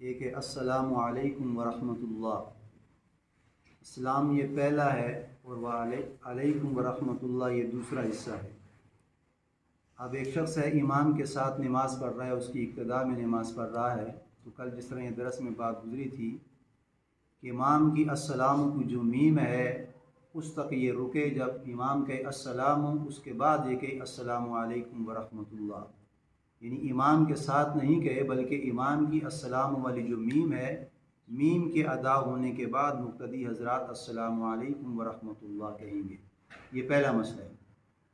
ایک ہے السلام علیکم ورحمۃ اللہ۔ السلام یہ پہلا ہے اور علیکم ورحمۃ اللہ یہ دوسرا حصہ ہے۔ اب ایک شخص ہے امام کے ساتھ نماز پڑھ رہا ہے، اس کی ابتدا میں نماز پڑھ رہا ہے، تو کل جس طرح یہ درس میں بات گزری تھی کہ امام کی السلام کی جو میم ہے اس تک یہ رکے، جب امام کہے السلام اس کے بعد یہ کہ السلام علیکم ورحمۃ اللہ، یعنی امام کے ساتھ نہیں کہے بلکہ امام کی السلام والی جو میم ہے، میم کے ادا ہونے کے بعد مقتدی حضرات السلام علیکم ورحمۃ اللہ کہیں گے۔ یہ پہلا مسئلہ ہے۔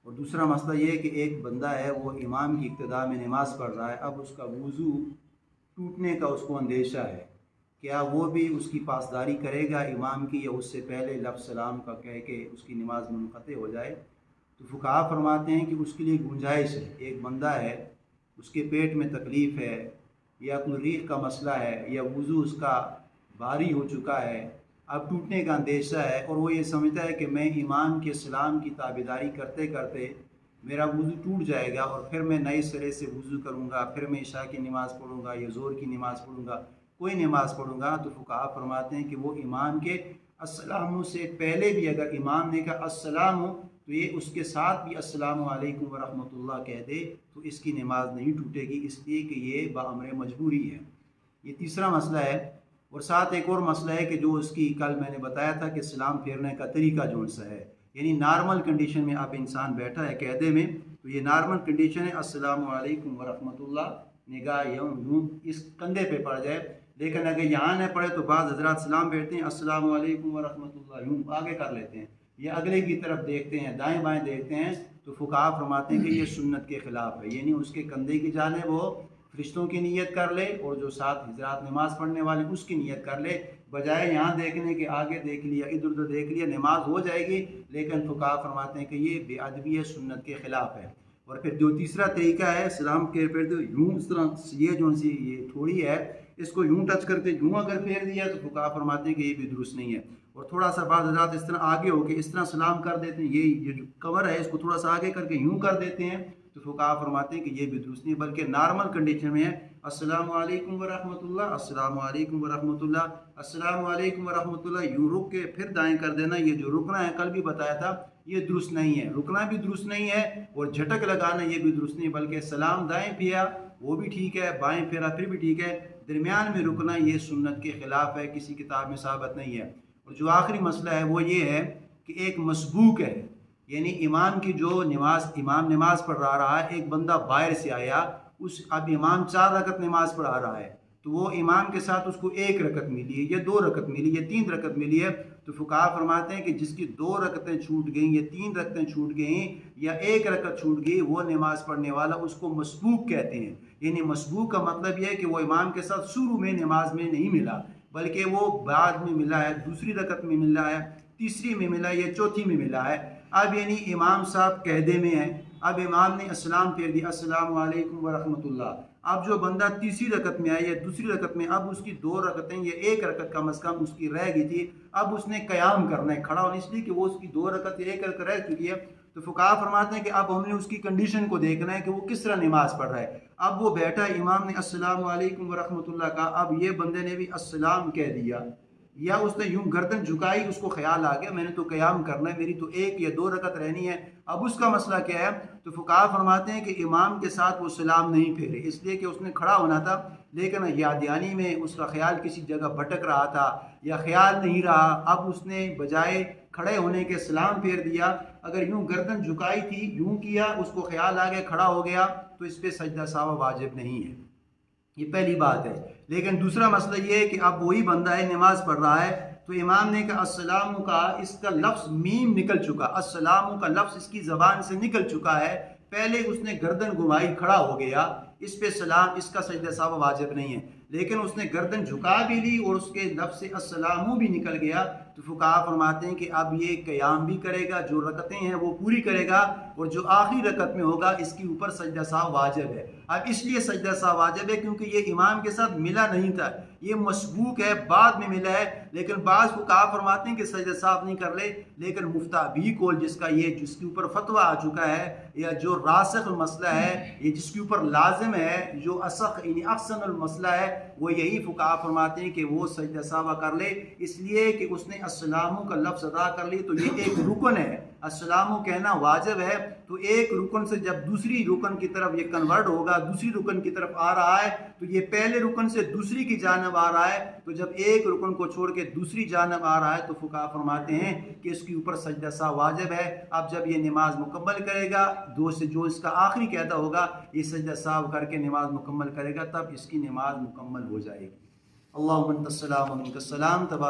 اور دوسرا مسئلہ یہ ہے کہ ایک بندہ ہے وہ امام کی ابتدا میں نماز پڑھ رہا ہے، اب اس کا وضو ٹوٹنے کا اس کو اندیشہ ہے، کیا وہ بھی اس کی پاسداری کرے گا امام کی، یا اس سے پہلے لفظ سلام کا کہہ کے اس کی نماز منقطع ہو جائے؟ تو فقہا فرماتے ہیں کہ اس کے لیے گنجائش ہے۔ ایک بندہ ہے، اس کے پیٹ میں تکلیف ہے، یا کوئی ریح کا مسئلہ ہے، یا وضو اس کا بھاری ہو چکا ہے، اب ٹوٹنے کا اندیشہ ہے، اور وہ یہ سمجھتا ہے کہ میں امام کے سلام کی تابعداری کرتے کرتے میرا وضو ٹوٹ جائے گا اور پھر میں نئے سرے سے وضو کروں گا، پھر میں عشاء کی نماز پڑھوں گا یا ظہر کی نماز پڑھوں گا، کوئی نماز پڑھوں گا، تو فقہا فرماتے ہیں کہ وہ امام کے السلام سے پہلے بھی اگر امام نے کہا السلام تو یہ اس کے ساتھ بھی السلام علیکم ورحمۃ اللہ کہہ دے تو اس کی نماز نہیں ٹوٹے گی، اس لیے کہ یہ بامر مجبوری ہے۔ یہ تیسرا مسئلہ ہے۔ اور ساتھ ایک اور مسئلہ ہے کہ جو اس کی کل میں نے بتایا تھا کہ سلام پھیرنے کا طریقہ جون سا ہے، یعنی نارمل کنڈیشن میں اب انسان بیٹھا ہے قعدے میں، تو یہ نارمل کنڈیشن ہے السلام علیکم ورحمۃ اللہ، نگاہ یوں اس کندھے پہ پڑ جائے، لیکن اگر یہاں نہ پڑے تو بعض حضرات سلام پھیرتے ہیں السلام علیکم ورحمۃ اللہ یوں آگے کر لیتے ہیں، یا اگلے کی طرف دیکھتے ہیں، دائیں بائیں دیکھتے ہیں، تو فقہا فرماتے ہیں کہ یہ سنت کے خلاف ہے، یعنی اس کے کندھے کی جانب وہ فرشتوں کی نیت کر لے اور جو ساتھ حضرات نماز پڑھنے والے اس کی نیت کر لے، بجائے یہاں دیکھنے کے آگے دیکھ لیا ادھر ادھر دیکھ لیا، نماز ہو جائے گی، لیکن فقہا فرماتے ہیں کہ یہ بے ادبی ہے، سنت کے خلاف ہے۔ اور پھر جو تیسرا طریقہ ہے سلام کے پھیر دو یوں، اس طرح یہ جو سی یہ تھوڑی ہے اس کو یوں ٹچ کرتے یوں اگر پھیر دیا تو فقہا فرماتے ہیں کہ یہ بھی درست نہیں ہے۔ اور تھوڑا سا بعض حضرات اس طرح آگے ہو کے اس طرح سلام کر دیتے ہیں، یہ جو کور ہے اس کو تھوڑا سا آگے کر کے یوں کر دیتے ہیں، تو فقہا فرماتے ہیں کہ یہ بھی درست نہیں، بلکہ نارمل کنڈیشن میں ہے السلام علیکم ورحمۃ اللہ، السلام علیکم ورحمۃ اللہ، السلام علیکم ورحمۃ اللہ، یوں رک کے پھر دائیں کر دینا۔ یہ جو رکنا ہے کل بھی بتایا تھا یہ درست نہیں ہے، رکنا بھی درست نہیں ہے اور جھٹک لگانا یہ بھی درست نہیں، بلکہ سلام دائیں پھیرا وہ بھی ٹھیک ہے، بائیں پھیرا پھر بھی ٹھیک ہے، درمیان میں رکنا یہ سنت کے خلاف ہے، کسی کتاب میں ثابت نہیں ہے۔ اور جو آخری مسئلہ ہے وہ یہ ہے کہ ایک مسبوق ہے، یعنی امام کی جو امام نماز پڑھ رہا ہے، ایک بندہ باہر سے آیا، اب امام 4 رکعت نماز پڑھا رہا ہے، تو وہ امام کے ساتھ اس کو 1 رکعت ملی ہے یا 2 رکعت ملی یا 3 رکعت ملی ہے، تو فقہا فرماتے ہیں کہ جس کی 2 رکعتیں چھوٹ گئیں یا 3 رکعتیں چھوٹ گئیں یا 1 رکعت چھوٹ گئی، وہ نماز پڑھنے والا اس کو مسبوق کہتے ہیں۔ یعنی مسبوق کا مطلب یہ ہے کہ وہ امام کے ساتھ شروع میں نماز میں نہیں ملا، بلکہ وہ بعد میں ملا ہے، دوسری رکعت میں ملا ہے، تیسری میں ملا ہے یا چوتھی میں ملا ہے۔ اب یعنی امام صاحب قعدے میں ہیں، اب امام نے السلام پھیر دیا السلام علیکم ورحمۃ اللہ، اب جو بندہ تیسری رکعت میں آیا یا دوسری رکعت میں، اب اس کی 2 رکعتیں یا 1 رکعت کم از کم اس کی رہ گئی تھی، اب اس نے قیام کرنا ہے، کھڑا ہونا، اس لیے کہ وہ اس کی 2 رکعت یا 1 رکعت رہ چکی ہے، تو فقہا فرماتے ہیں کہ اب ہم نے اس کی کنڈیشن کو دیکھنا ہے کہ وہ کس طرح نماز پڑھ رہا ہے۔ اب وہ بیٹھا، امام نے السلام علیکم ورحمۃ اللہ کہا، اب یہ بندے نے بھی السلام کہہ دیا، یا اس نے یوں گردن جھکائی، اس کو خیال آ گیا میں نے تو قیام کرنا ہے، میری تو 1 یا 2 رکعت رہنی ہے، اب اس کا مسئلہ کیا ہے؟ تو فقہا فرماتے ہیں کہ امام کے ساتھ وہ سلام نہیں پھیرے، اس لیے کہ اس نے کھڑا ہونا تھا، لیکن یادیانی میں اس کا خیال کسی جگہ بھٹک رہا تھا یا خیال نہیں رہا، اب اس نے بجائے کھڑے ہونے کے سلام پھیر دیا۔ اگر یوں گردن جھکائی تھی، یوں کیا، اس کو خیال آ گیا، کھڑا ہو گیا، تو اس پہ سجدہ سہو واجب نہیں ہے۔ یہ پہلی بات ہے۔ لیکن دوسرا مسئلہ یہ ہے کہ اب وہی بندہ ہے نماز پڑھ رہا ہے، تو امام نے کہا السلام کا، اس کا لفظ میم نکل چکا، السلام کا لفظ اس کی زبان سے نکل چکا ہے، پہلے اس نے گردن گھمائی، کھڑا ہو گیا، اس پہ سلام، اس کا سجدہ سہو واجب نہیں ہے، لیکن اس نے گردن جھکا بھی لی اور اس کے لفظ سے السلام بھی نکل گیا، تو فقہا فرماتے ہیں کہ اب یہ قیام بھی کرے گا، جو رکعتیں ہیں وہ پوری کرے گا، اور جو آخری رکعت میں ہوگا اس کے اوپر سجدہ سہو واجب ہے۔ اب اس لیے سجدہ سہو واجب ہے کیونکہ یہ امام کے ساتھ ملا نہیں تھا، یہ مسبوق ہے، بعد میں ملا ہے، لیکن بعض فقہا فرماتے ہیں کہ سجدہ سہو نہیں کر لے، لیکن مفتابی قول جس کے اوپر فتویٰ آ چکا ہے، یا جو راسخ مسئلہ ہے، یہ جس کے اوپر لازم ہے، جو اسخ یعنی احسن المسئلہ ہے، وہ یہی فقہا فرماتے ہیں کہ وہ سجدہ سہو کر لے، اس لیے کہ اس نے السلام کا لفظ ادا کر لی، تو یہ ایک رکن ہے، السلام کہنا واجب ہے، تو ایک رکن سے جب دوسری رکن کی طرف یہ کنورٹ ہوگا، دوسری رکن کی طرف آ رہا ہے، تو یہ پہلے رکن سے دوسری کی جانب آ رہا ہے، تو جب ایک رکن کو چھوڑ کے دوسری جانب آ رہا ہے تو فقہا فرماتے ہیں کہ اس کے اوپر سجدہ سہو واجب ہے۔ اب جب یہ نماز مکمل کرے گا، جو اس کا آخری قاعدہ ہوگا، یہ سجدہ سہو کر کے نماز مکمل کرے گا، تب اس کی نماز مکمل ہو جائے گی۔ اللہم انت السلام و منک السلام، تبارک